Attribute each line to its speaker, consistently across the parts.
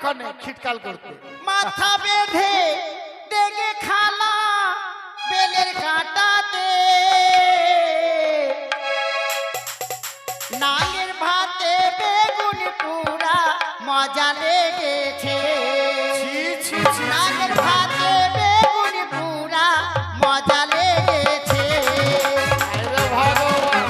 Speaker 1: দরকার নেই খিটকাল করতে।
Speaker 2: মাথা বেঁধে ডেগে খালা বেলের কাঁটাতে নাঙের ভাতে বেগুন পুরা মজা লেগেছে
Speaker 1: ছি ছি ছি
Speaker 2: নাঙের ভাতে বেগুন পুরা মজা লেগেছে
Speaker 1: আরে ভগবান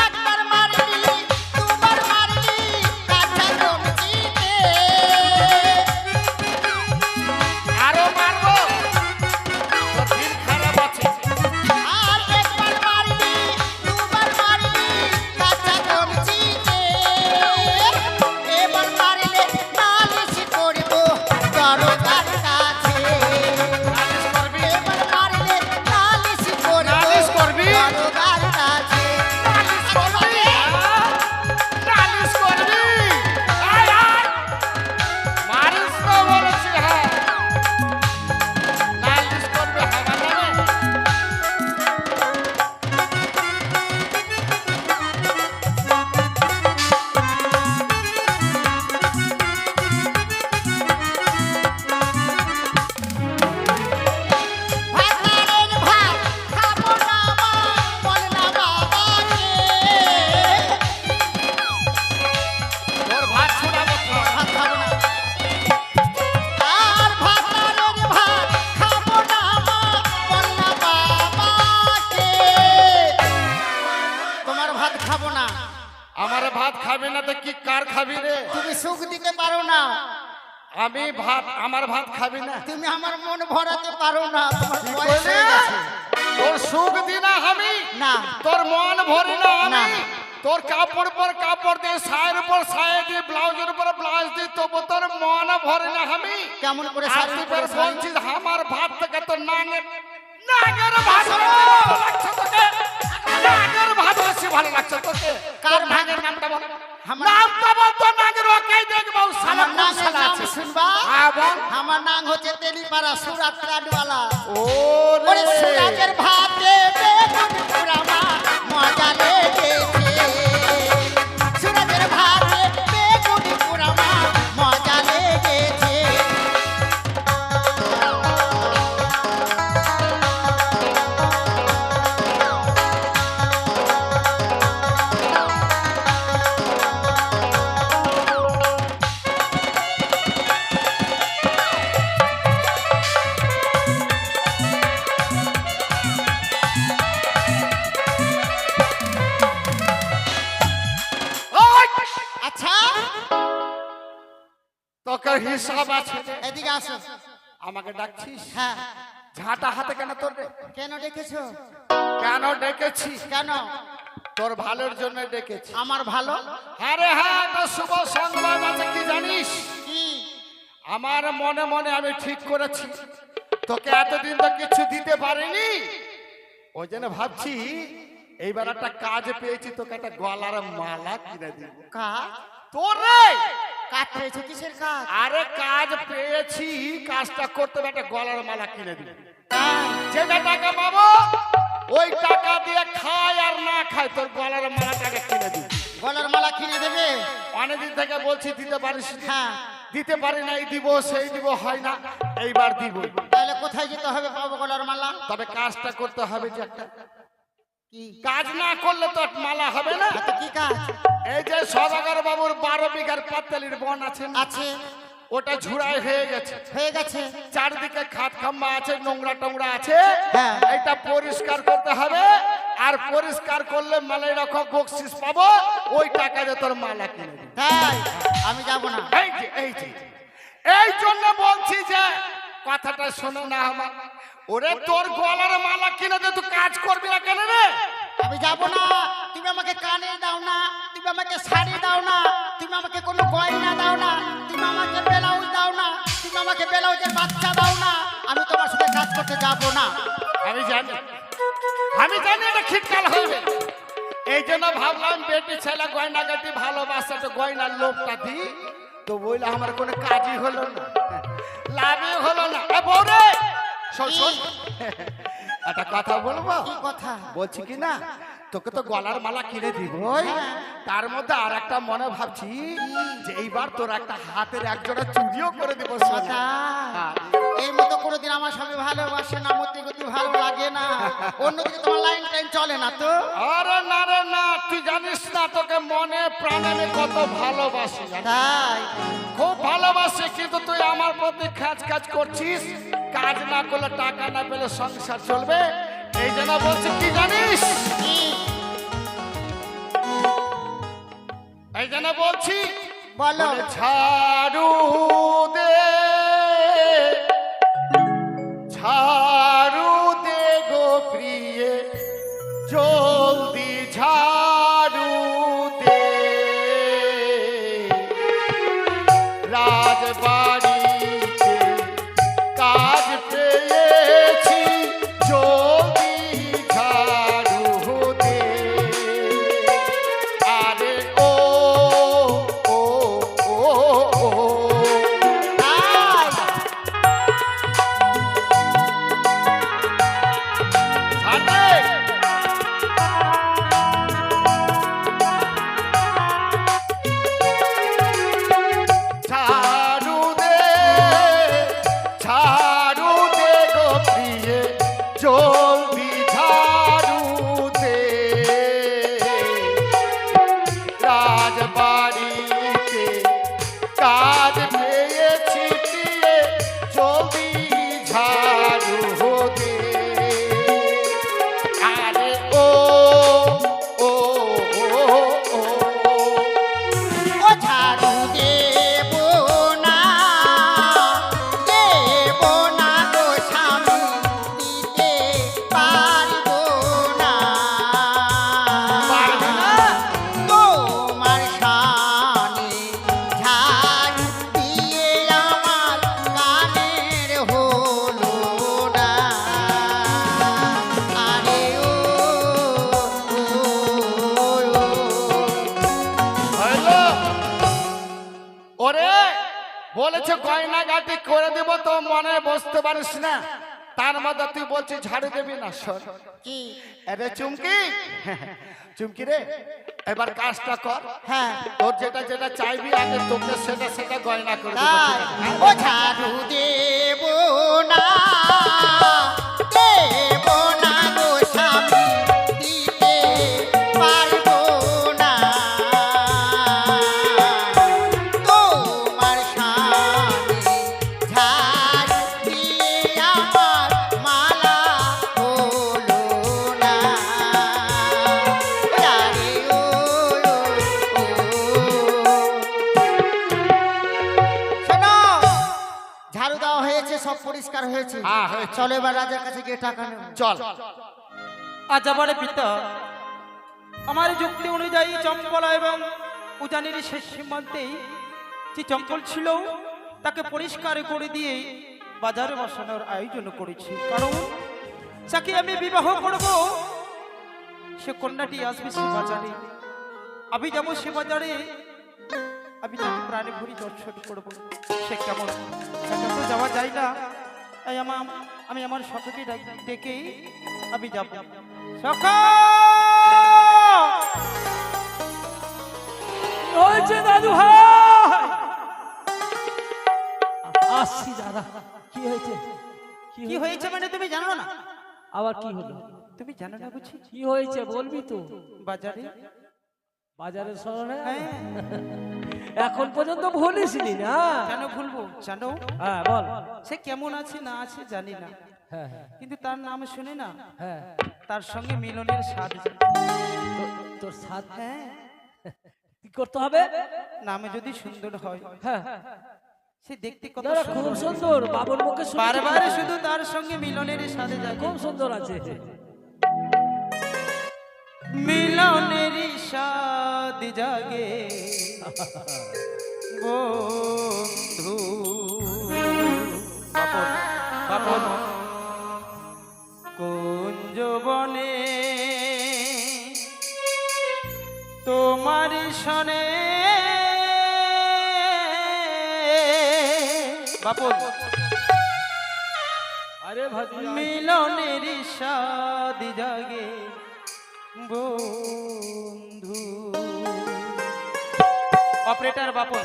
Speaker 2: একবার মারলি দুবার মারলি কাঁচা জমিতে
Speaker 1: আরো মারবো তোর দিন খারাপ আছে
Speaker 2: আর একবার মারলি দুবার মারলি কাঁচা জমিতে এবার মারলে নালিশ করব দরকার কাছে
Speaker 1: নালিশ করবি
Speaker 2: এবার মারলে নালিশ করব
Speaker 1: নালিশ করবি?
Speaker 2: দরকার কাছে
Speaker 1: নালিশ করবি নালিশ করবি আয় আয় মারিস তো বলেছি হ্যাঁ নালিশ করবে আমার নামে
Speaker 2: ভাতারের ভাত খাবো না মা বল না বাবাকে
Speaker 1: তোর ভাত শোনাবো তো
Speaker 2: ভাত খাবো না আর ভাতারের ভাত খাবো না মা বল না বাবাকে তোমার ভাত খাবো না
Speaker 1: আমার ভাত খাবি না তো কি কার খাবি রে
Speaker 2: তুমি সুখ দিতে পারো না
Speaker 1: আমি ভাত আমার ভাত খাবি না
Speaker 2: তুমি আমার মন ভরাতে পারো না তোমার
Speaker 1: কি
Speaker 2: বয়স
Speaker 1: কইলে?
Speaker 2: হয়ে গেছে।
Speaker 1: তোর সুখ দি না আমি
Speaker 2: না
Speaker 1: তোর মন ভরি না
Speaker 2: না।
Speaker 1: আমি তোর কাপড় পর কাপড় দিয়ে শায়ের উপর শায়ে দিয়ে ব্লাউজের উপর ব্লাউজ দিয়ে তবু তোর মন ভরে না আমি
Speaker 2: কেমন করে
Speaker 1: আর
Speaker 2: শাড়ি
Speaker 1: তুই
Speaker 2: পরে
Speaker 1: ফের বলছিস আমার ভাত থেকে তোর নাঙের নাঙের ভাত বেশি ভালো লাগছে তোকে নাঙের ভাত বেশি ভালো লাগছে তোকে
Speaker 2: কার
Speaker 1: তোর নাঙের নামটা বল
Speaker 2: আমার-
Speaker 1: নামটা বল তোর নাঙের ওকেই দেখবো শালা
Speaker 2: আমার
Speaker 1: কোন
Speaker 2: নামের
Speaker 1: শালা
Speaker 2: নাম
Speaker 1: আছে
Speaker 2: শুনবা
Speaker 1: হ্যাঁ বল
Speaker 2: আমার নাম হচ্ছে তেলিপাড়া সুরাত কাটওয়ালা
Speaker 1: ও
Speaker 2: ওরে সুরাতের ভাতে বেগুন পুরামা মজা লেগেছে সুরাতের ভাতে বেগুন পুরামা মজা লেগেছে
Speaker 1: ওই!
Speaker 2: আচ্ছা
Speaker 1: তোকে হিসাব আছে
Speaker 2: এদিকে আসো
Speaker 1: আমাকে ডাকছিস
Speaker 2: হ্যাঁ
Speaker 1: ঝাঁটা হাতে কেন তোর রে?
Speaker 2: কেন ডেকেছো
Speaker 1: কেন ডেকেছি
Speaker 2: কেন
Speaker 1: তোর ভালোর জন্য ডেকেছি
Speaker 2: আমার ভালো
Speaker 1: আরে হ্যাঁ একটা শুভ সংবাদ আছে কি জানিস
Speaker 2: কি
Speaker 1: আমার মনে মনে আমি ঠিক করেছি তোকে এতদিন তো কিছু দিতে পারিনি ওই জন্য ভাবছি এইবার একটা কাজ পেয়েছি তোকে একটা গলার মালা কিনে দিব
Speaker 2: কাজ
Speaker 1: তোর রে
Speaker 2: কাজ পেয়েছো কিসের কাজ
Speaker 1: আরে কাজ পেয়েছি কাজটা করতে হবে একটা গলার মালা কিনে দিব
Speaker 2: তাই?
Speaker 1: যেটা টাকা পাবো ওই টাকা দিয়ে খায় আর না খায় তোর গলার মালাটাকে কিনে দিব
Speaker 2: গলার মালা কিনে দেবে
Speaker 1: অনেকদিন থেকে বলছি দিতে পারিস না।
Speaker 2: হ্যাঁ
Speaker 1: দিতে পারি না এই দিব সেই দিব হয় না এইবার দিব
Speaker 2: তাহলে কোথায় যেতে হবে পাবো গলার মালা
Speaker 1: তবে কাজটা করতে হবে যে একটা
Speaker 2: কি
Speaker 1: কাজ না করলে তো মালা হবে না
Speaker 2: তো কি কাজ
Speaker 1: এই যে সদাগর বাবুর 12 বিঘার পাতালির বন আছে না?
Speaker 2: আছে
Speaker 1: ওটা ঝুড়াই হয়ে গেছে
Speaker 2: হয়ে গেছে
Speaker 1: চারদিকে খাট খাম্বা আছে নোংরা টোংরা আছে
Speaker 2: হ্যাঁ।
Speaker 1: এটা পরিষ্কার করতে হবে আর পরিষ্কার করলে মালাই রকম বকশিস পাবো ওই টাকা দিয়ে তোর মালা কিনে দিবি
Speaker 2: তাই আমি যাব না
Speaker 1: এই জন্য বলছি যে কথাটা শোনো না আমার ওরে তোর গলার মালা কিনে দে তুই কাজ করবি না কেন রে
Speaker 2: আমি যাব না। তুমি আমাকে কানে দাও না, তুমি আমাকে শাড়ি দাও না, তুমি আমাকে কোনো গয়না দাও না, তুমি আমাকে ব্লাউজ দাও না, তুমি আমাকে ব্লাউজের বাচ্চা দাও না, আমি তোমার সাথে কাজ করতে যাব না।
Speaker 1: আমি জানি, আমি জানি এটা শীতকাল হইবে, এই জন্য ভাবলাম বেটি ছেলে গয়না গাটি ভালোবাসা তো গয়নার লোকটা দি, তো বললে আমার কোনো কাজই হলো না, লাভই হলো না। এ বউরে শোন শোন, একটা কথা বলবো?
Speaker 2: কি কথা?
Speaker 1: বলছি কি না, তোকে তো গলার মালা কিনে দিব, তার মধ্যে আর একটা মনে ভাবছি যে এইবার তোর একটা হাতের একজোড়া চুড়িও করে দিব।
Speaker 2: কথা এই মতো কোনোদিন আমার স্বামী ভালোবাসে না, মতি গতি ভালো লাগে না, অন্যদিকে তোমার লাইন টাইন চলে না তো?
Speaker 1: আরে না রে না, তুই জানিস না তোকে মনে প্রাণে আমি কত ভালোবাসি,
Speaker 2: তাই
Speaker 1: খুব ভালোবাসি, কিন্তু তুই আমার প্রতি খাজ কাজ করছিস, কাজ না করলে টাকা না পেলে সংসার চলবে, এই জন্য বলছি কি জানিস, এই জন্য বলছি
Speaker 2: বলো।
Speaker 1: বলে ঝাড়ু দে, ঝাড়ু দে গো প্রিয়ে, জলদি ঝাড়ু দে, রাজবাড়িতে কাজ পেয়েছি, জলদি ঝাড়ু দে, আরে ও ও ও ও
Speaker 2: তাই
Speaker 1: ছাড় দে। ঝাড়ু দে, ঝাড়ু দে গো প্রিয়ে, জলদি ঝাড়ু দে, রাজবাড়িতে কাজ পেয়েছি প্রিয়ে, জলদি ঝাড়ু দে, আরে ও ও ও ও
Speaker 2: ও ঝাড়ু দেব না, দেব না গো স্বামী, দিতে পারবো না।
Speaker 1: পারবে না?
Speaker 2: তোমার সামনে ঝাড়ু দিয়ে আমার কানের হলো না। আরে ও
Speaker 1: হ্যালো, ওরে বলেছে গয়না গাটি করে দেব, তো মনে বসতে পারিস না, তার মধ্যে তুই বলছিস ঝাড়ু দেবি না। শোন
Speaker 2: কি?
Speaker 1: আরে চুমকি, চুমকি রে, এবার কাজটা কর,
Speaker 2: হ্যাঁ
Speaker 1: তোর যেটা যেটা চাইবি আগে তোকে সেটা সেটা গয়না করে দেবো,
Speaker 2: তাই
Speaker 1: ঠিক আছে?
Speaker 2: ও ঝাড়ু দেব না, দেব না গো স্বামী, দিতে পারবো না। তোমার সামনে ঝাড়ু দিয়ে আমার মালা হলো না। আরে ও শোনো, ঝাড়ু দেওয়া হয়েছে, সব পরিষ্কার হয়েছে,
Speaker 1: হ্যাঁ, হয়েছে।
Speaker 2: চলো এবার রাজার কাছে গিয়ে টাকা নেব।
Speaker 1: চল।
Speaker 3: আজ আমার পিতা আমার যুক্তি অনুযায়ী চম্পলা এবং উজানির শেষ সীমান্তেই যে চম্পল ছিল তাকে পরিষ্কার করে দিয়ে বাজারে বসানোর আয়োজন করেছি, কারণ যাকে আমি বিবাহ করব সে কন্যাটি আসবে সে বাজারে, আমি যাবো সে বাজারে, আমি তাকে প্রাণে ভরি দর্শন করবো, সে কেমন সেটা তো যাওয়া যায় না, তাই আমি আমার সখকে ডেকে আমি যাব। সখা
Speaker 4: হয়েছে দাদু ভাই, আসছি দাদা। কি হয়েছে?
Speaker 3: কি হয়েছে মানে তুমি জানো না?
Speaker 4: আবার কি হলো?
Speaker 3: তুমি জানো না বুঝি?
Speaker 4: কি হয়েছে বলবি তো?
Speaker 3: বাজারে
Speaker 4: বাজারের শহরে
Speaker 3: হ্যাঁ।
Speaker 4: এখন পর্যন্ত ভুলিসনি না?
Speaker 3: কেন ভুলবো জানো?
Speaker 4: হ্যাঁ বল।
Speaker 3: সে কেমন আছে না আছে জানি না,
Speaker 4: হ্যাঁ হ্যাঁ
Speaker 3: কিন্তু তার নাম শুনে না
Speaker 4: হ্যাঁ,
Speaker 3: তার সঙ্গে মিলনের স্বাদ।
Speaker 4: তোর সাথ
Speaker 3: হ্যাঁ,
Speaker 4: কি করতে হবে?
Speaker 3: নামে যদি সুন্দর হয়,
Speaker 4: হ্যাঁ
Speaker 3: সে দেখতে কত
Speaker 4: যারা খুব
Speaker 3: সুন্দর।
Speaker 4: সুন্দর, বাবুর মুখে শুনতে
Speaker 3: বারবার
Speaker 4: পাচ্ছি।
Speaker 3: শুধু তার সঙ্গে মিলনের স্বাদে যায়।
Speaker 4: খুব সুন্দর আছে।
Speaker 3: জাগে বন্ধু। বাপন বাপন কুঞ্জবনে তোমার সনে বাপন
Speaker 4: আরে ভাজি
Speaker 3: মিলনের স্বাদ জাগে বন্ধু। অপারেটর বাপন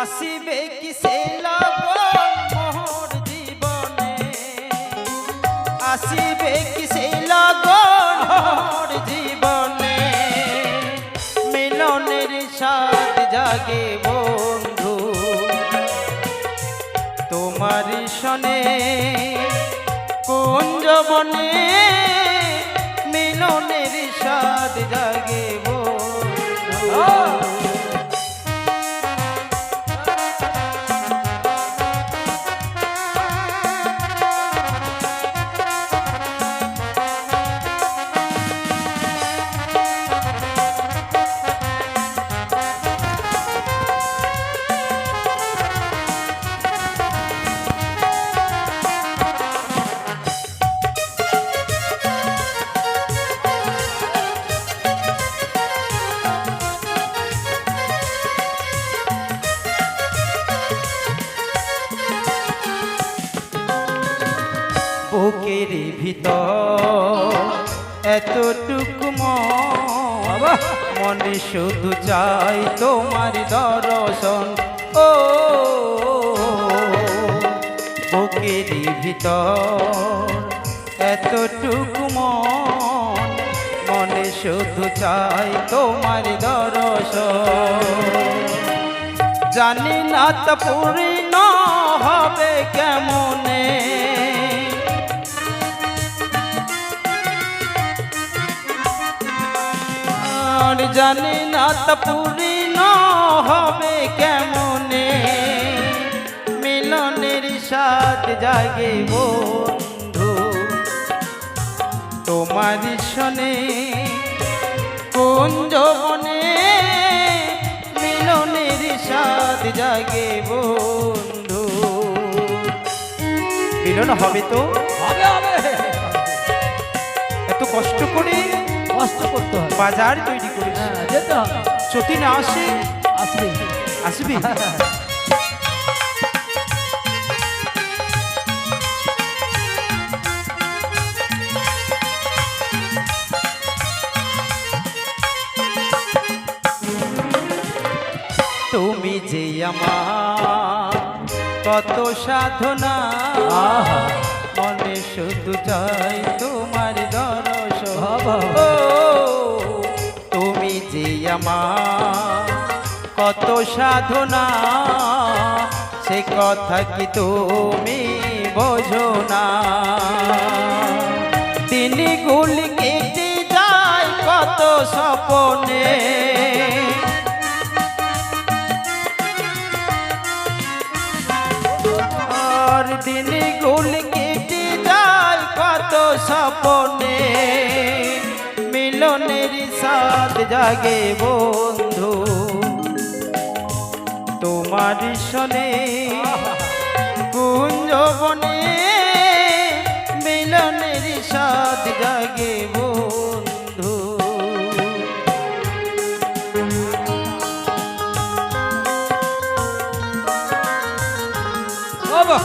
Speaker 3: আসিবে কি সে লগন মোর জীবনে, আসিবে কি সে লগন মোর জীবনে, মিলনের স্বাদ জাগে বন্ধু তোমার সনে কুঞ্জবনে, মিলনের স্বাদ জাগে বন্ধু। বুকের ভিতর এতটুকু মনে শুধু চাই তোমার দর্শন, ও বুকের ভিতর এতটুকু মনে শুধু চাই তোমার দর্শন। জানি না তা পূর্ণ হবে কেমনে, জানি না তা পূর্ণ হবে কেমনে, মিলনের স্বাদ জাগে বন্ধু তোমার সনে কুঞ্জবনে, মিলনের স্বাদ জাগে বন্ধু। মিলন হবে তো
Speaker 4: হবে হবে
Speaker 3: এত কষ্ট করে
Speaker 4: কষ্ট করতে হবে,
Speaker 3: বাজার তৈরি করেছি,
Speaker 4: হ্যাঁ যেতে হবে,
Speaker 3: যদি না আসে
Speaker 4: আসবে
Speaker 3: আসবি। তুমি যে আমার কত সাধনা, মনে শুধু চাই তোমার দর্শন,
Speaker 4: বাবা।
Speaker 3: ও তুমি যে আমার কত সাধনা, সে কথা কি তুমি বোঝো না। দিনগুলি কেটে যায় কত স্বপ্নে, আর দিনগুলি কেটে যায় কত স্বপ্নে, মিলনের স্বাদ জাগে বন্ধু তোমার সনে কুঞ্জবনে, মিলনের স্বাদ জাগে বন্ধু।
Speaker 4: বাবা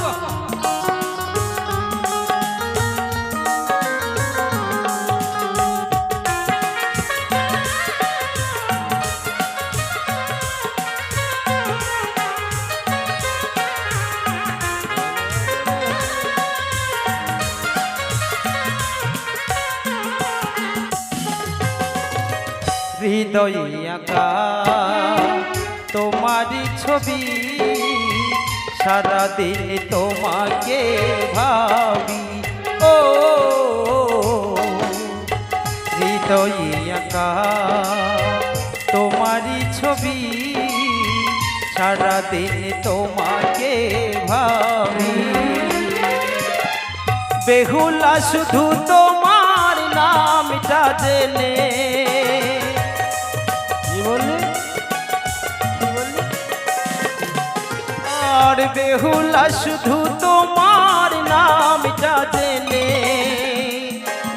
Speaker 3: হৃদয়ে আঁকা তোমারই ছবি, সারাদিন তোমাকে ভাবি ও হৃদয়ে আঁকা তোমারই ছবি সারাদিন তোমাকে ভাবি বেহুলা শুধু তোমার নামটা জেনে
Speaker 4: কি বললি?
Speaker 3: আর বেহুলা শুধু তোমার নামটা জেনে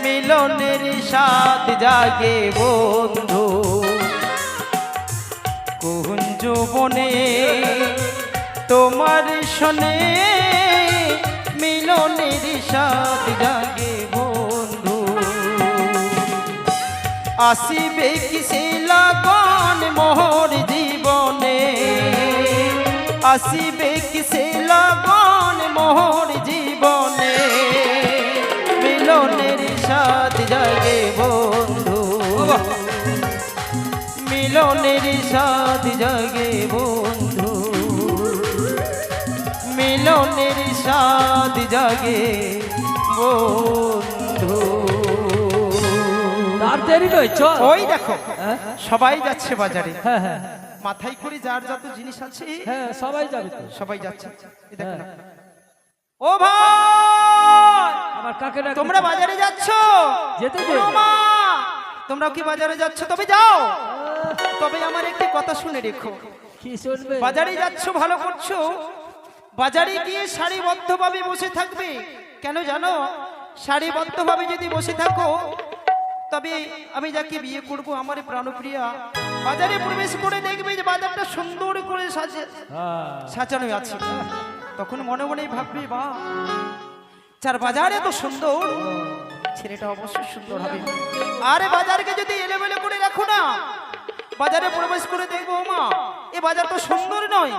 Speaker 3: মিলনের স্বাদ জাগে বন্ধু কুঞ্জ বনে তোমার শোনে মিলনের স্বাদ জাগে বন্ধু আসিবে কিসে লাগন মোর জীবনে আসিবে কিসে লাগন মোর জীবনে মিলনের স্বাদ জাগে বন্ধু মিলনের স্বাদ জাগে বন্ধু মিলনের স্বাদ জাগে বন্ধু
Speaker 4: আর দেরি নয়, চল।
Speaker 3: ওই দেখো
Speaker 4: হ্যাঁ?
Speaker 3: সবাই যাচ্ছে বাজারে
Speaker 4: হ্যাঁ হ্যাঁ
Speaker 3: মাথায় করে যার যত জিনিস আছে
Speaker 4: হ্যাঁ, সবাই যাবে তো।
Speaker 3: সবাই যাচ্ছে এই দেখো না।
Speaker 4: হ্যাঁ।
Speaker 3: ও ভাই
Speaker 4: আমার কাকে ডাকবি?
Speaker 3: তোমরা বাজারে যাচ্ছ
Speaker 4: যেতে দে।
Speaker 3: ও মা, তোমরাও কি বাজারে যাচ্ছ? তবে যাও, তবে আমার একটি কথা শুনে রেখো।
Speaker 4: কি শুনবে?
Speaker 3: বাজারে যাচ্ছ ভালো করছো, বাজারে গিয়ে সারিবদ্ধভাবে বসে থাকবে। কেন জানো? সারিবদ্ধভাবে যদি বসে থাকো তবে আমি যাকে বিয়ে করব আমার প্রাণপ্রিয়া বাজারে প্রবেশ করে দেখবে যে বাজারটা সুন্দর করে
Speaker 4: হ্যাঁ।
Speaker 3: সাজানো আছে। তখন মনে মনে ভাববে বা যার বাজারে তো সুন্দর ছেলেটা অবশ্যই সুন্দর হবে। আরে বাজারকে যদি এলোমেলো করে রাখো না, বাজারে প্রবেশ করে দেখবো মা এ বাজার তো সুন্দর নয়,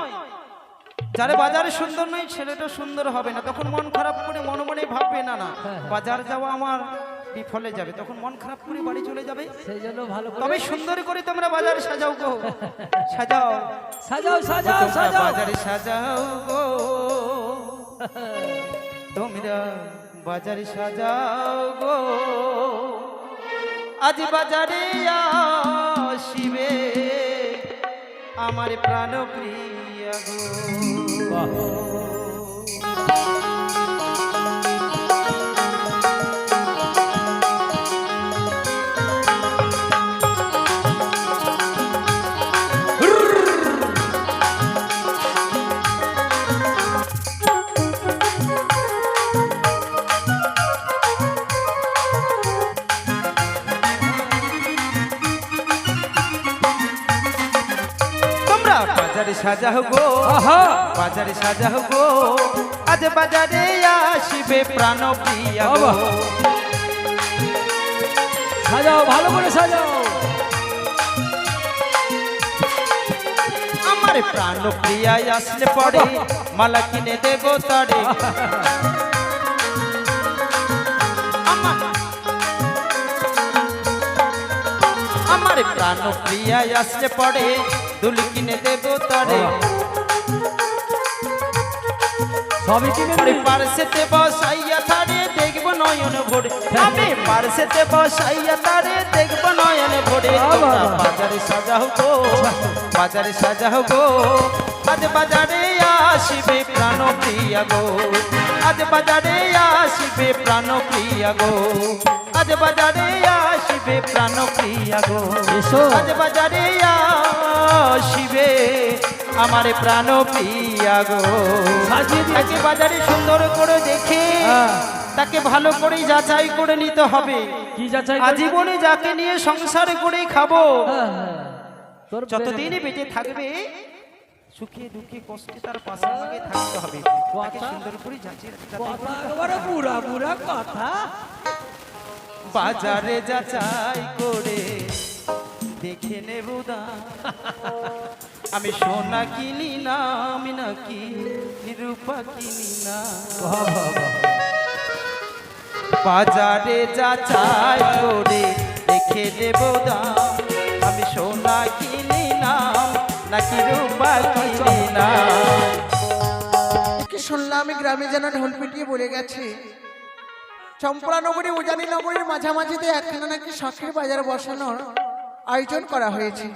Speaker 3: যারা বাজারে সুন্দর নয় ছেলেটা সুন্দর হবে না। তখন মন খারাপ করে মনে মনে ভাববে না না বাজার যাওয়া আমার বিফলে যাবে, তখন মন খারাপ করে বাড়ি চলে যাবে।
Speaker 4: সেই জন্য ভালো করে
Speaker 3: তবে সুন্দর করে তোমরা বাজার সাজাও গো, সাজাও
Speaker 4: সাজাও সাজাও
Speaker 3: তোমরা
Speaker 4: সাজাও।
Speaker 3: বাজারে সাজাও গো, তোমরা বাজারে সাজাও গো, আজ বাজারে আসিবে আমার প্রাণ প্রিয়া গো।
Speaker 4: বাহ।
Speaker 3: তোমরা বাজারে সাজাও গো,
Speaker 4: আহা।
Speaker 3: বাজারে সাজাও গো, আজ বাজারে আসিবে প্রাণ প্রিয়া গো।
Speaker 4: বাবা। সাজাও ভালো করে সাজাও।
Speaker 3: আমার প্রাণ প্রিয়া আসলে পরে মালা কিনে দেব তারে। আমার প্রাণ প্রিয়া আসলে পরে দুল কিনে দেব তারে।
Speaker 4: সবই কিনে
Speaker 3: আরে
Speaker 4: দিবি?
Speaker 3: পারসেতে বসাইয়া তারে দেখব নয়ন ভরে, আমি পারসেতে বসাইয়া তারে দেখব নয়ন ভরে। তোমরা বাজারে সাজাও গো, বাজারে সাজাও গো, আজ বাজারে আসিবে প্রাণ প্রিয়া গো, আজ বাজারে আসিবে প্রাণ প্রিয়া গো, আজ বাজারে আসিবে প্রাণ প্রিয়া গো,
Speaker 4: এসো।
Speaker 3: আজ বাজারে আসিবে আমার প্রাণ প্রিয়া গো।
Speaker 4: সাজিয়ে দিয়েছে।
Speaker 3: তাকে বাজারে সুন্দর করে দেখে
Speaker 4: হ্যাঁ।
Speaker 3: তাকে ভালো করে যাচাই করে নিতে হবে।
Speaker 4: কি যাচাই করবি?
Speaker 3: আজীবনে যাকে নিয়ে সংসার করে খাবো,
Speaker 4: হ্যাঁ, হ্যাঁ। তোর
Speaker 3: যতদিন বেঁচে থাকবে সুখে দুঃখে কষ্টে তার পাশে আমাকে থাকতে হবে। তাকে সুন্দর করে যাচাই
Speaker 4: কথা একেবারে বুড়া বুড়া কথা।
Speaker 3: বাজারে যাচাই করে দেখে নেব দাম। আমি সোনা কিনি না, আমি নাকি রূপা কিনি না।
Speaker 4: বাহ, বাহ, বাহ।
Speaker 3: বাজারে যাচাই করে দেখে নেব দাম। আমি সোনা কিনি না নাকি রূপা কিনি না।
Speaker 5: শুনলাম গ্রামে যেন ঢোল পিটিয়ে বলে গেছে চম্পলা নগরী উজানি নগরীর মাঝামাঝিতে একখানা নাকি শখের বাজার বসানোর আয়োজন করা হয়েছে।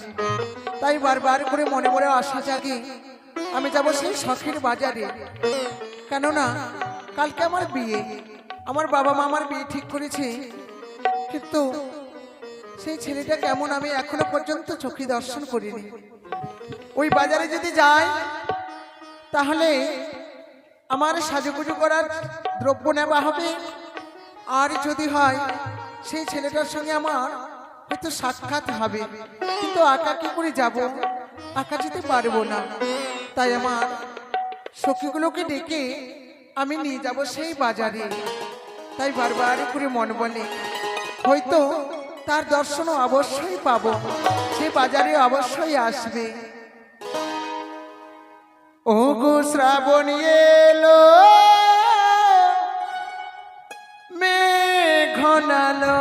Speaker 5: তাই বারবার করে মনে মনে আশা জাগে আমি যাব সেই শখের বাজারে। কেননা কালকে আমার বিয়ে, আমার বাবা মা আমার বিয়ে ঠিক করেছে, কিন্তু সেই ছেলেটা কেমন আমি এখনো পর্যন্ত চোখে দর্শন করিনি। ওই বাজারে যদি যাই তাহলে আমার সাজুগুজু করার দ্রব্য নেওয়া হবে, আর যদি হয় সেই ছেলেটার সঙ্গে আমার হয়তো সাক্ষাৎ হবে, কিন্তু একা কি করে যাব, একা যেতে পারবো না। তাই আমার সখীগুলোকে ডেকে আমি নিয়ে যাব সেই বাজারে। তাই বারবার করে মন বলে হয়তো তার দর্শনও অবশ্যই পাবো, সে বাজারে অবশ্যই আসবে। ও গো শ্রাবণী এলো মেঘ ঘনালো,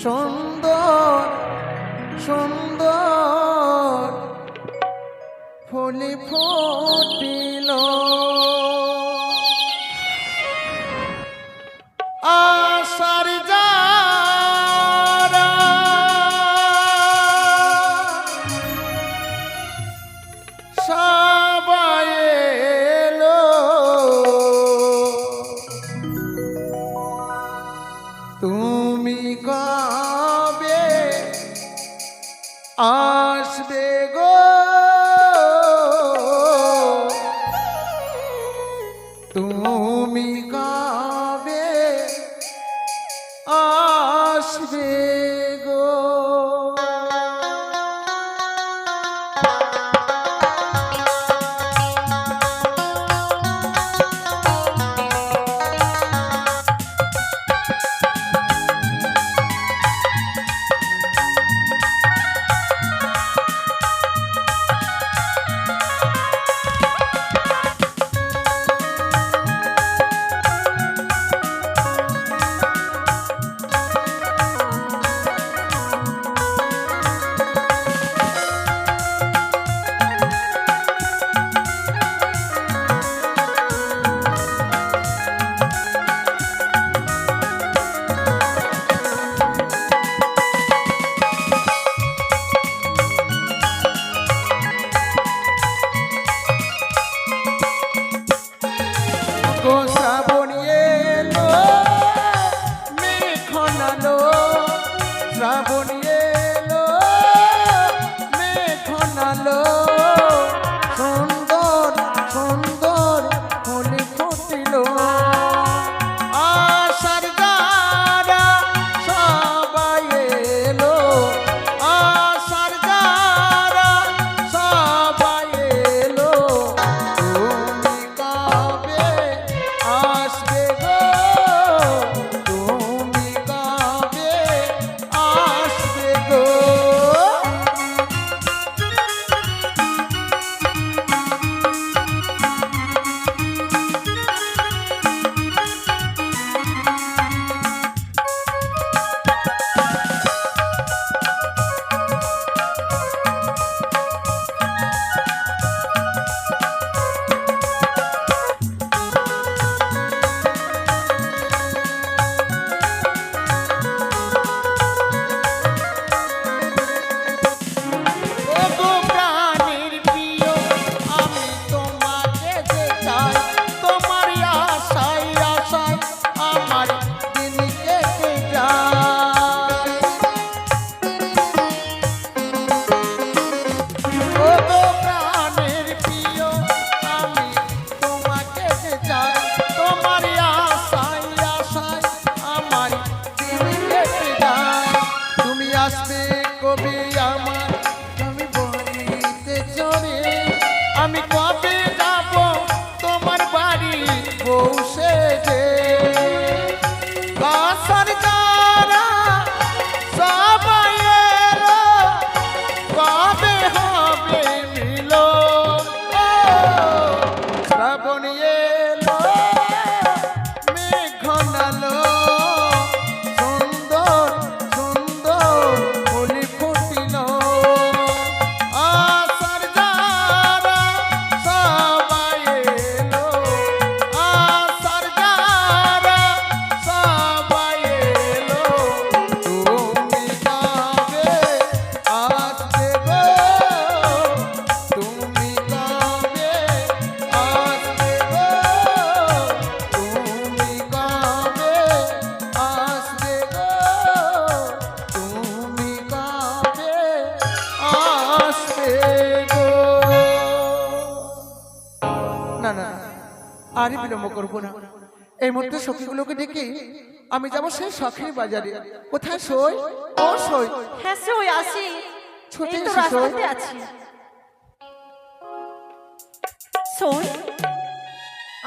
Speaker 5: সুন্দর সুন্দর ফুলে ফুটিল আশার যারা সবাই এলো, তুমি কবে আসবে গো, তুমি কবে আসবে গো। শ্রাবণী এলো মেঘ ঘনালো, সুন্দর সুন্দর ফুলে ফুটিল আশার যারা সবাই এলো, আশার যারা সবাই এলো, তুমি কবে আসবে গো, তুমি কবে আসবে গো। ওগো প্রাণের প্রিয় আমি তোমাকে যে চাই, তোমার আশায় আশায় আমার দিন কেটে যায়। ওগো প্রাণের প্রিয় আমি তোমাকে যে চাই, তোমার আশায় আশায় আমার দিন কেটে যায়। তুমি আসবে কবে আমার আমি বলিতে চলে, আমি কবে যাব তোমার বাড়ি বসে যে, আশার যারা সবাই এলো কবে হবে মিলন, ও শ্রাবণী এলো মেঘ ঘনালো, সুন্দর সুন্দর ফুলে ফুটিল আশার যারা আর বিলম্ব করবো না, এই মধ্যে সখীগুলোকে ডেকে আমি যাব সেই শখের বাজারে। কোথায় সই? ও সই,
Speaker 6: হ্যাঁ সই আসি,
Speaker 5: ছুটে
Speaker 6: এই তো
Speaker 5: এসো সই।
Speaker 6: রাস্তাতে আছি। সই,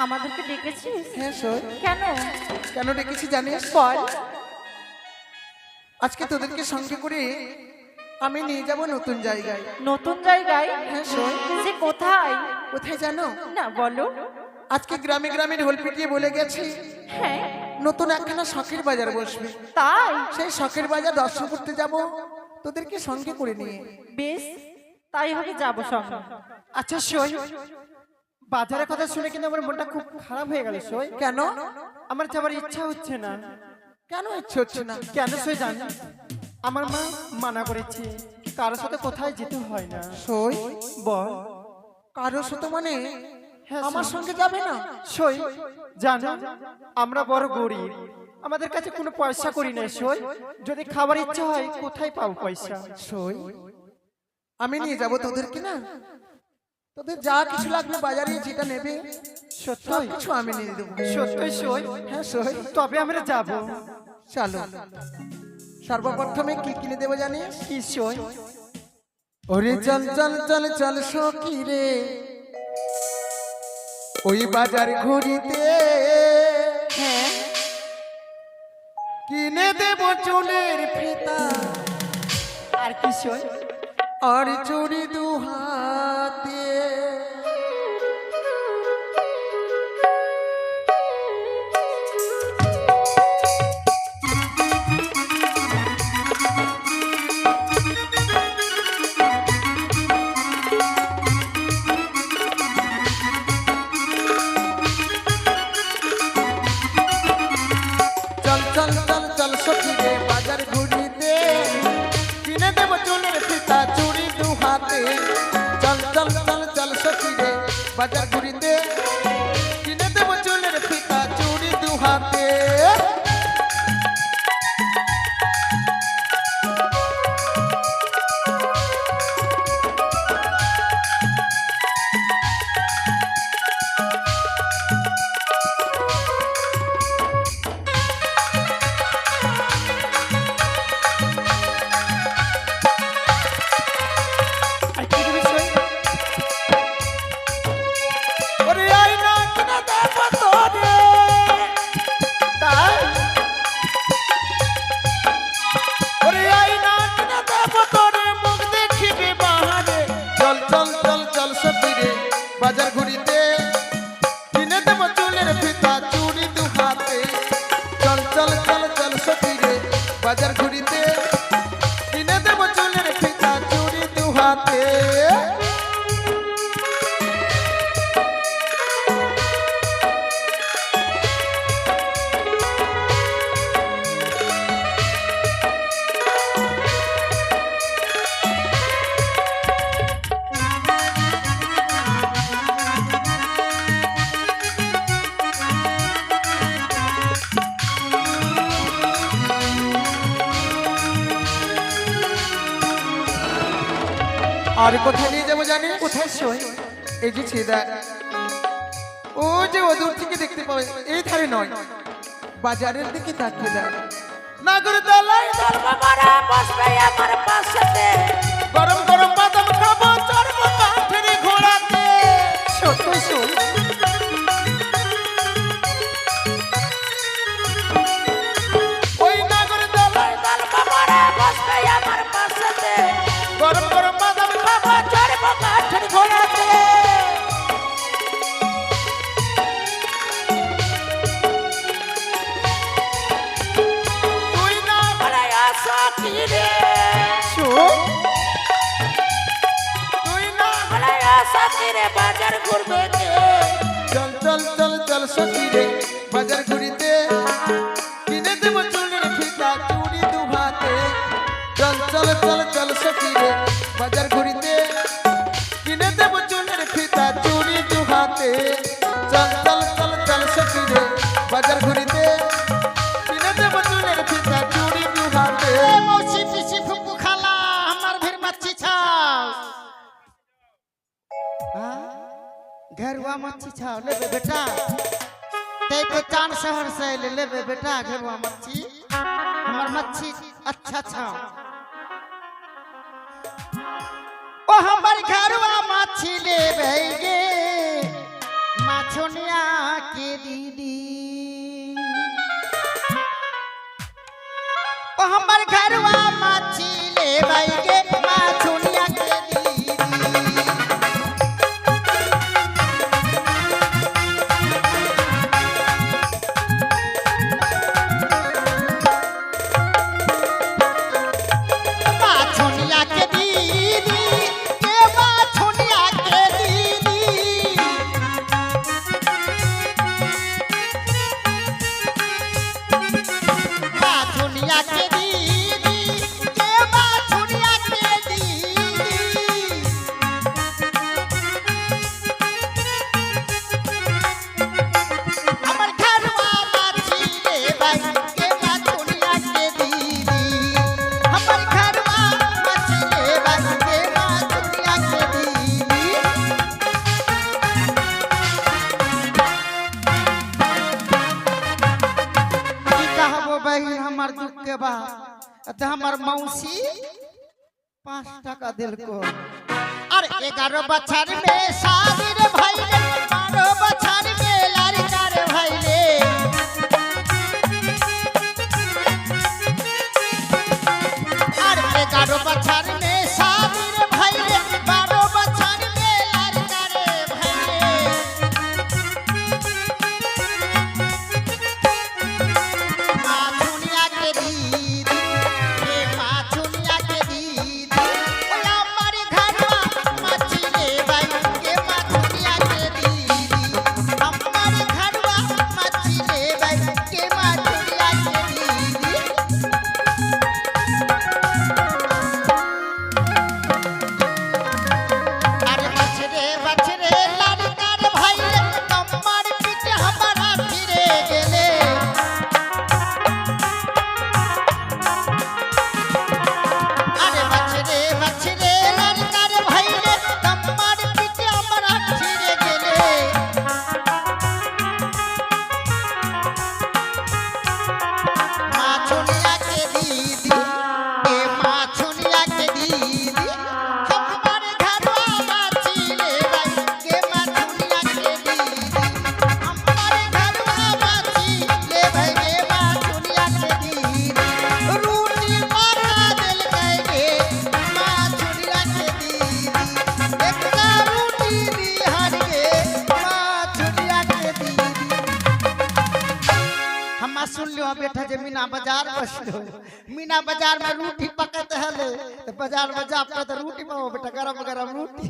Speaker 6: আমাদেরকে ডেকেছিস?
Speaker 5: হ্যাঁ সই,
Speaker 6: কেন?
Speaker 5: কেন ডেকেছি জানিস?
Speaker 6: বল।
Speaker 5: আজকে তোদেরকে সঙ্গে করে আমি নিয়ে যাব নতুন জায়গায়।
Speaker 6: নতুন জায়গায়?
Speaker 5: হ্যাঁ সই।
Speaker 6: সে কোথায়?
Speaker 5: কোথায় জানো?
Speaker 6: না বলো।
Speaker 5: আজকে গ্রামে গ্রামে ঢোল পিটিয়ে বলে গেছি
Speaker 6: হ্যাঁ
Speaker 5: নতুন একখানা শখের বাজার বসবে।
Speaker 6: তাই?
Speaker 5: সেই শখের বাজার দর্শন করতে যাব তোদেরকে সঙ্গে করে নিয়ে।
Speaker 6: বেশ, তাই হবে, যাবো সঙ্গে।
Speaker 2: আচ্ছা সই, বাজারের কথা শুনে কিন্তু আমার মনটা খুব খারাপ হয়ে গেল সই।
Speaker 5: কেন?
Speaker 2: আমার যাবার ইচ্ছা হচ্ছে না।
Speaker 5: কেন ইচ্ছে হচ্ছে না?
Speaker 2: কেন সই জানি? আমার মা মানা করেছে কারোর সাথে কোথায় যেতে হয় না।
Speaker 5: সই,
Speaker 2: বল।
Speaker 5: কারো সাথে মানে
Speaker 2: হ্যাঁ,
Speaker 5: আমার
Speaker 2: সই।
Speaker 5: সঙ্গে যাবে না?
Speaker 2: সই, জানো আমরা বড় গরিব, আমাদের কাছে কোনো পয়সা করি না সই। যদি খাবার ইচ্ছা হয় কোথায় পাবো পয়সা?
Speaker 5: সই, আমি নিয়ে যাব তোদেরকে না, তোদের যা কিছু লাগবে বাজারে যেটা নেবে সব
Speaker 2: সত্যি?
Speaker 5: কিছু আমি নিয়ে দেবো।
Speaker 2: সত্যই সই?
Speaker 5: হ্যাঁ সই,
Speaker 2: তবে আমরা যাব।
Speaker 5: চলো। সর্বপ্রথমে কি কিনে দেবো জানিস?
Speaker 2: কি সই?
Speaker 5: ওরে চল চল চল চল সখী রে ওই বাজার ঘুরিতে,
Speaker 6: হ্যাঁ
Speaker 5: কিনে দেব চুলের ফিতা
Speaker 2: আর কি সই?
Speaker 5: আর চুড়ি দু হাতে। চল চল চল চল সখী রে বাজার ঘুরিতে, কিনে দেব চুলের ফিতা চুড়ি দু হাতে। চল চল চল চল সখী রে বাজার ঘুরিতে, কিনে দেব চুলের ফিতা চুড়ি দু হাতে।
Speaker 2: আর কি দেবে সই?
Speaker 5: ওরে আয়না কিনে দেব তোরে,
Speaker 2: তাই?
Speaker 5: ওরে আয়না কিনে দেব তোরে, মুখ দেখিবি বাহারে। চল চল চল চল সখী রে বাজার ঘুরিতে, কিনে দেব চুলের ফিতা চুড়ি দু হাতে। চল চল চল চল সখী রে বাজার ঘুরিতে, কিনে দেব চুলের ফিতা চুড়ি দু হাতে। আর কোথায় নিয়ে যাবো জানিস?
Speaker 2: কোথায় সই?
Speaker 5: এই যে ছেদা, ও যে ওদূর থেকে দেখতে পাবে, এই ধারে নয়, বাজারের দিকে তাকিয়ে দেয়। নাগর দলাই ধর্মমারা বসবে আমার পাশেতে, গরম গরম বাদাম খাবো চড়বো কাঠের ঘোড়াতে।
Speaker 2: সত্যই সই?
Speaker 5: ওই নাগর দলাই ধর্মমারা বসবে আমার পাশেতে, গরম গরম বাদাম খাবো চড়বো কাঠের ঘোড়াতে। তুই না বড়াই আশা কি রে,
Speaker 2: সই?
Speaker 5: তুই না বড়াই আশা কি রে বাজার ঘুরবে কে। চল চল চল চল সখী রে বাজার ঘুরিতে, কিনে দেব চুলের ফিতা চুড়ি দু হাতে। চল চল চল চল সখী রে বাজার ঘুরিতে, কিনে দেব চুলের ফিতা চুড়ি দু হাতে। চল চল চল চল সখী রে বাজার ঘুরিতে, কিনে দেব চুলের ফিতা চুড়ি দু হাতে।
Speaker 2: মৌসি পিসি ফুপু খালা আমার ভিড় মাছি ছাও। घेरुआ मच्छी छाओ लेबे बेटा ते पे चांद शहर से ले लेबे बेटा घेरुआ मच्छी हमर मच्छी अच्छा छाओ ओ हमर घेरुआ मच्छी लेबे गे माछोनिया के दीदी ओ हमर घेरुआ मच्छी लेबे गे माछोनिया के दीदी हमार मौसी 5 टाका दिल को और 11 बछर में शादी रे भइले 12 बछर में लड़का रे भइले और 11 बछर में शादी रे भइले 12 बछर में लड़का रे भइले मां दुनिया के दीदी बेटा जे मीना बाजार बसलो मीना बाजार में रोटी पकत हले तो बाजार में जा पे तो रोटी पाओ बेटा गरम गरम रोटी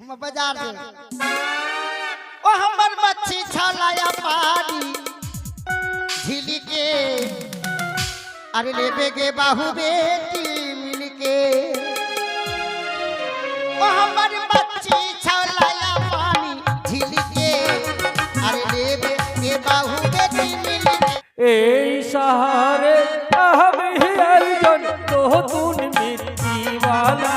Speaker 2: हम बाजार से ओ हमर मच्छी छलाया पानी झिली के अरे लेबे गे बाहु बेटी मिल के ओ हमर मच्छी छलाया पानी झिली के अरे लेबे गे बाहु बेटी मिल के
Speaker 4: এই সাহারে আমি একজন নতুন মিত্তিওয়ালা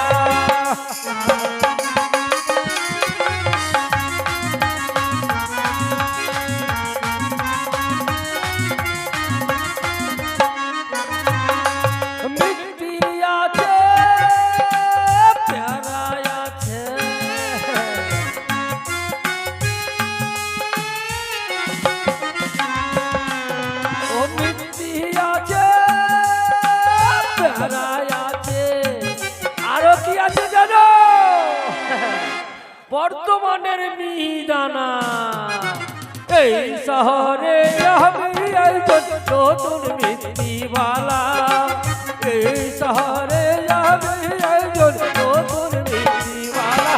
Speaker 4: মিত্তি আছে প্যারা আছে আরো কি আছে জানো বর্তমানের মিহিদানা এই শহরে আমি একজন নতুন মিত্তিওয়ালা এই শহরে আমি একজন নতুন মিত্তিওয়ালা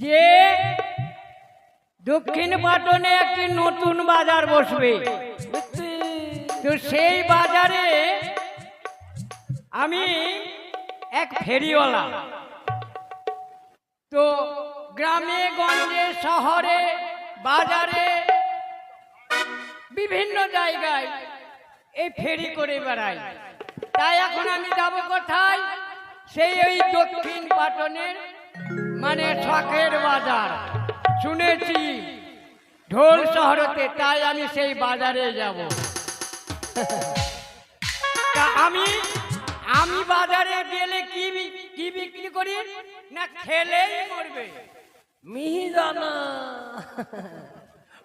Speaker 7: যে দক্ষিণ পাটনে একটি নতুন বাজার বসবে তো সেই বাজারে আমি এক ফেরিওয়ালা তো গ্রামে গঞ্জে শহরে বাজারে বিভিন্ন জায়গায় এই ফেরি করে বেড়াই তাই এখন আমি যাব কোথায় সেই ওই দক্ষিণ পাটনের মানে শখের বাজার শুনেছি ঢোল শহরতে, তাই আমি সেই বাজারে যাব। তা আমি বাজারে গেলে কি বিক্রি করি না খেলেই মরবে?
Speaker 4: মিহিদানা,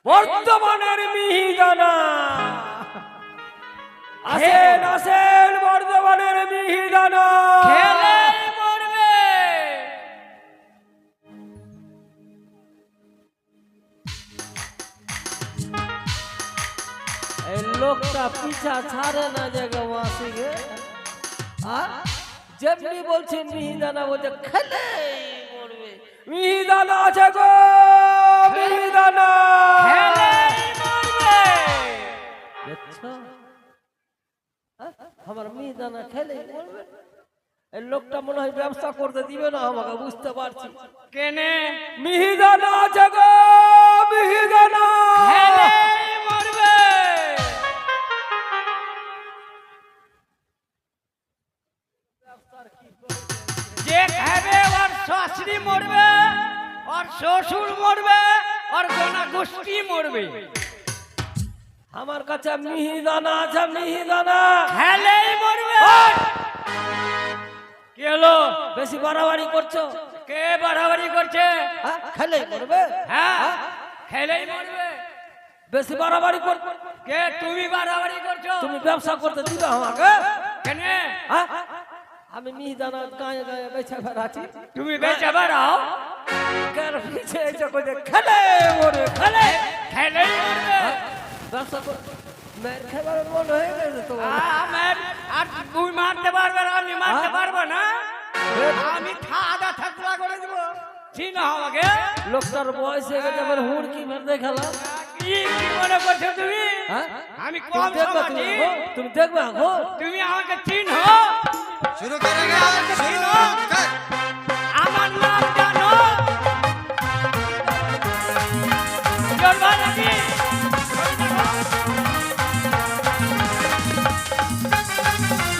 Speaker 4: বর্ধমানের মিহিদানা। আসেন আসেন, বর্ধমানের মিহিদানা।
Speaker 7: খেলেই মরবে।
Speaker 4: এই লোকটা পিছা ছাড়ে না যে গো মাসি গে। যেমনি বলছে মিহিদানা বলছে খেলে মরবে। মিহিদানা আছে গো, মিহিদানা।
Speaker 7: খেলেই মরবে।
Speaker 4: দেখছো? আমার মিহিদানা খেলে মরবে। এই লোকটা মনে হয় ব্যবসা করতে দিবে না আমাকে, বুঝতে পারছি।
Speaker 7: কেনে
Speaker 4: মিহিদানা আছে গো, মিহিদানা।
Speaker 7: খেলেই মরবে। যে খাবে ওর শাশুড়ি মরবে, ওর শ্বশুর মরবে, ওর গোনা গোষ্ঠী মরবে।
Speaker 4: আমার কাছে মিহিদানা আছে, মিহিদানা।
Speaker 7: খেলেই মরবে। কি হলো?
Speaker 4: বেশি বাড়াবাড়ি করছো।
Speaker 7: কে বাড়াবাড়ি করছে?
Speaker 4: খেলে মরবে।
Speaker 7: হ্যাঁ খেলেই মরবে।
Speaker 4: বেশি বাড়াবাড়ি কর।
Speaker 7: কে তুমি বাড়াবাড়ি করছো?
Speaker 4: তুমি ব্যবসা করতে দিবে আমাকে?
Speaker 7: কেনে
Speaker 4: হ্যাঁ? আমি মিহিদানা গায়ে গায়ে বেচে বেড়াচ্ছি।
Speaker 7: তুমি বেঁচে বেড়াও?
Speaker 4: কার পিছে এসে কইছে খেলে মরে, খেলে।
Speaker 7: খেলেই মরবে।
Speaker 4: ব্যবসা কর, মেয়ের খাবার মন হয়ে গেছে তো।
Speaker 7: আর তুই মারতে পারবে না, আমি মারতে পারবো না। আমি আধা থাকলা করে দিব। চিন আমাকে?
Speaker 4: লোকটার বয়স হয়ে গেছে, এবার হুড়কি মেরে দেখালাম।
Speaker 7: কি মনে করছো তুমি?
Speaker 4: হ্যাঁ?
Speaker 7: আমি
Speaker 4: তুমি
Speaker 7: কম
Speaker 4: দেখবে,
Speaker 7: সমাজি।
Speaker 4: তুমি দেখবে গো।
Speaker 7: তুমি আমাকে চিনহ?
Speaker 2: শুরু করে গেল, শুরু কর।
Speaker 7: আমার নাম জানো? জলবা নাকি?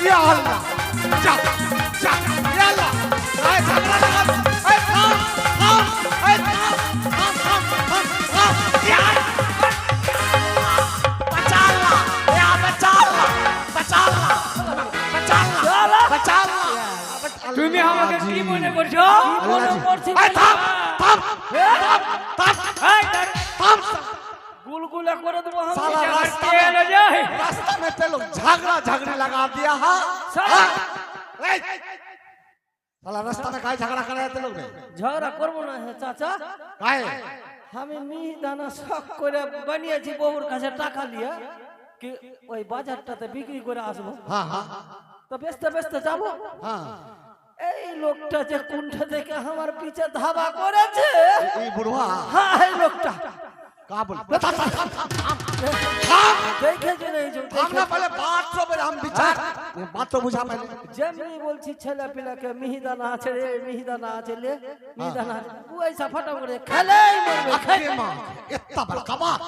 Speaker 1: ইয়া আল্লাহ, যা যা, ইয়া আল্লাহ, এই ঝগড়া লাগা, এই থাম থাম, এই থাম থাম থাম থাম থাম, ইয়া বাঁচা আল্লাহ, ইয়া বাঁচা আল্লাহ, বাঁচা আল্লাহ, বাঁচা আল্লাহ, বাঁচা আল্লাহ।
Speaker 7: তুমি আমাকে কি মনে করছো?
Speaker 4: মনে করছি
Speaker 1: এই থাম থাম থাম থাম
Speaker 7: এই দাঁড়া।
Speaker 1: থাম।
Speaker 4: गुलगुला করে দেবো আমি।
Speaker 1: साला
Speaker 7: यार,
Speaker 1: रास्ता
Speaker 7: के लो जाए।
Speaker 1: रास्ता में ते लोग झगड़ा झगड़ी लगा दिया है।
Speaker 4: साला।
Speaker 1: हाँ? ए, साला रास्ता में काहे झगड़ा कर रहे थे लोग ने?
Speaker 4: ঝগড়া করবো না হে চাচা।
Speaker 1: काहे?
Speaker 4: আমি মিহিদানা শখ করে বানিয়েছি বহুর কাছে টাকা দিয়ে কি ওই বাজারটাতে বিক্রি করে আসবো।
Speaker 1: हाँ हाँ
Speaker 4: তো বেচতে বেচতে যাবো।
Speaker 1: हाँ।
Speaker 4: এই লোকটা যে কুণ্ঠা থেকে আমার পিছে ধাবা করেছে।
Speaker 1: ये बुढ़वा
Speaker 4: হ্যাঁ এই লোকটা
Speaker 1: कहाँ बोल? थाम थाम थाम थाम
Speaker 4: দেখেছি না এই যে
Speaker 1: थाम ना पहले बात तो पहले हम विचार बात तो बुझा पहले।
Speaker 4: যেমনি বলছি ছেলে পিলাকে মিহিদানা আছে রে, মিহিদানা আছে লে, মিহিদানা আছে। ওইসা ফটো করে খেলেই মরবে।
Speaker 1: अरे माँ इतना बड़ा बात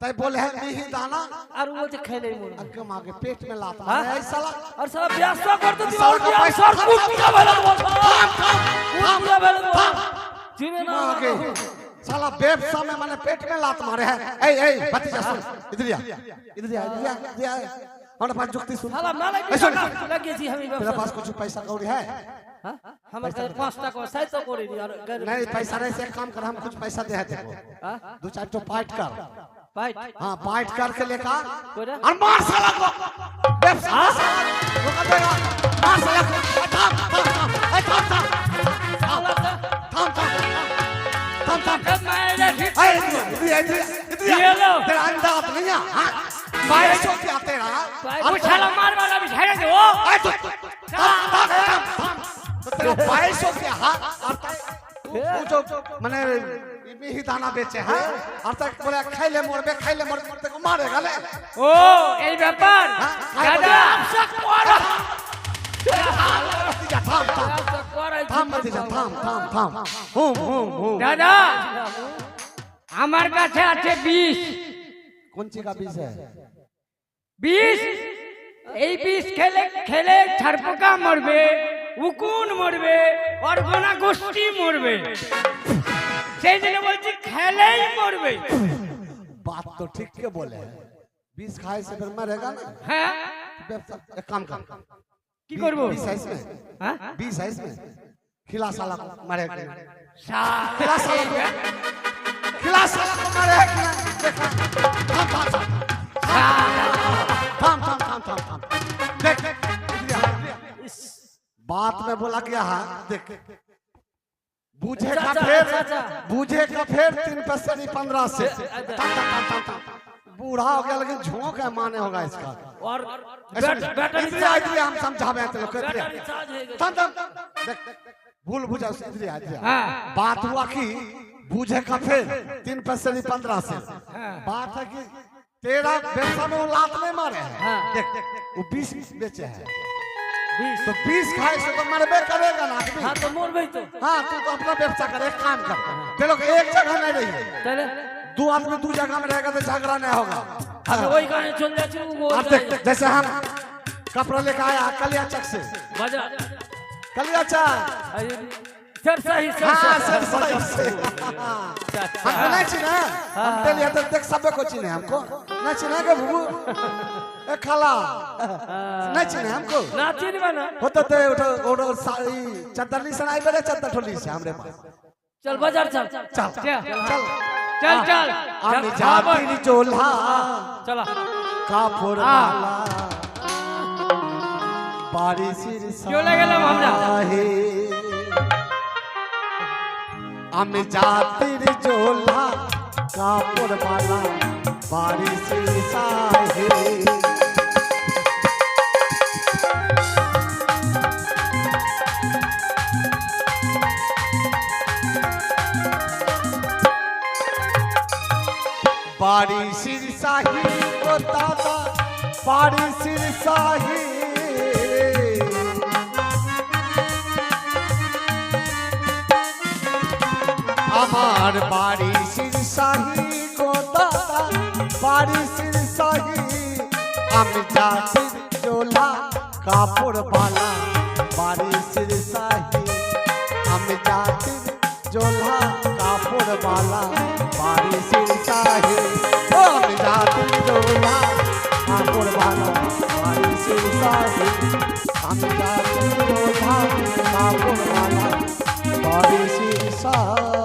Speaker 1: तय बोले है नहीं दाना
Speaker 4: আর ও বলছে খেলেই মরবে।
Speaker 1: अग्गे माँ के पेट में लाता
Speaker 4: हाँ?
Speaker 1: है साला।
Speaker 4: আর সারা ব্যবসা করতে দিবা
Speaker 1: साला का पैसा
Speaker 4: আর কুটিয়া বেলা বল।
Speaker 1: थाम थाम थाम
Speaker 4: কুটিয়া বেলা বল।
Speaker 1: थाम
Speaker 4: চিনে না
Speaker 1: माँ के साला व्यवसाय में मैंने पेट में लात मारे हैं। ए ए भतीजा सुन इधर आ इधर आ इधर आ हमारे पास जुक्ति सुन।
Speaker 4: শালা মেলা
Speaker 1: ए, सुन
Speaker 4: লাগিয়েছি আমি
Speaker 1: तेरे
Speaker 4: ব্যবসা।
Speaker 1: पास कुछ पैसा कौड़ी है?
Speaker 4: হ্যাঁ আমার কাছে 5 টাকা সাইতো করিনি আর
Speaker 1: नहीं पैसा नहीं से एक काम कर हम कुछ पैसा दे हैं तेरे
Speaker 4: হ্যাঁ
Speaker 1: को। दो चार तो पाइट कर।
Speaker 4: ভাই
Speaker 1: हाँ पाइट करके लेकर
Speaker 4: कोई
Speaker 1: और मार साला को व्यवसाय रोका देगा मार साला को थाम थाम थाम ए थाम थाम थाम थाम थाम थाम थाम
Speaker 7: मेरे
Speaker 1: ए इधर
Speaker 7: ये लो।
Speaker 1: तेरा अंदाज नहीं है हाँ बाईस सौ क्या तेरा
Speaker 7: उछाला मार वाला भी झाड़ दो।
Speaker 1: ए तो थाम थाम थाम थाम तो तेरा बाईस सौ क्या हाँ और वो जो मैंने ही दाना बेचे हैं और तक बोले खाइले मरबे तेरे को मारेगा ले
Speaker 7: ও এই ব্যাপার দাদা
Speaker 1: भतीजा थाम थाम थाम भतीजा थाम थाम थाम हुम
Speaker 7: দাদা আমার কাছে আছে 20।
Speaker 1: कौन सी का बीज है
Speaker 7: 20 এই 20 খেলে খেলে ছারপোকা মরবে উকুন মরবে, অর্গনা গোষ্ঠী মরবে। সেই জন্য বলছি খেলেই মরবে।
Speaker 1: बात तो ठीक के बोले हैं। 20 खाए से फिर मरेगा ना।
Speaker 7: হ্যাঁ
Speaker 1: एक काम कर।
Speaker 7: কি করব?
Speaker 1: 20 है इसमें।
Speaker 7: হ্যাঁ
Speaker 1: 20 है इसमें। खिला साला को मरेगा।
Speaker 7: শালা।
Speaker 1: खिला साला को। खिला साला को मरेगा। देखा। थाम थाम थाम थाम थाम। देख। बात में बोला क्या है? देख। बूझे का फेर 3 पैसे नहीं 15 से। बूढ़ा हो गया लेकिन झोंक है माने होगा इसका।
Speaker 4: और
Speaker 1: इसलिए हम समझावे हैं लोग
Speaker 4: बैटरी चार्ज है
Speaker 1: थम थम देख भूल बुझा इसलिए
Speaker 7: हाँ।
Speaker 1: बात हुआ कि बूझे का फेर 3 पैसे नहीं 15 से। बात है कि तेरा व्यवसाय में वो लात नहीं मारे हैं। देख वो 20 बेचे हैं।
Speaker 4: 20
Speaker 1: तो 20 खाए से तो मरबे करेगा ना आदमी।
Speaker 4: हाँ तो मोर भाई तो
Speaker 1: हाँ तू तो अपना व्यवसाय कर, एक काम कर। ते लोग एक जगह नहीं रहिए।
Speaker 4: चले
Speaker 1: 2 आदमी 2 जगह में रहेगा तो झगड़ा नहीं होगा।
Speaker 4: हमें वही कहानी चल जाती वो
Speaker 1: अब देख जैसे हम कपड़ा लेके आया कलिया चक से।
Speaker 4: बजा
Speaker 1: कलिया चक।
Speaker 4: सर सही
Speaker 1: हाँ
Speaker 4: सर
Speaker 1: सर सही से। हमको नहीं चिन्ह हम तेलिया तो देख सबे को चिन्ह हमको नहीं चिन्ह के भू ए खाला नहीं चिन्ह हमको
Speaker 4: ना चिन बना
Speaker 1: होता तो उठो साड़ी चद्दरली से आई बड़े चद्दर ठोली से हमरे पास।
Speaker 4: चल बाजार चल
Speaker 1: चल चल
Speaker 7: चल चल
Speaker 1: आमी जाती नी चोला
Speaker 4: चला
Speaker 1: कापुर माला बारिश
Speaker 7: চলে গেলাম আমরা।
Speaker 1: আমি জাতির জোলা কাপড় মালা বারিশ সাহে। বারিশের সাহি ও দাদা বারিশের সাহি আমার বারিশের সাহি গো দাদা বারিশের সাহি আমি জাতির জোলা কাপড় বালা বারিশের সাহি আমি জাতির জোলা কাপড় বালা বারিশের সাহি ও আমি জাতির জোলা কাপড় বালা বারিশের সাহি আমি জাতির জোলা কাপড় বালা বারিশের সাহি।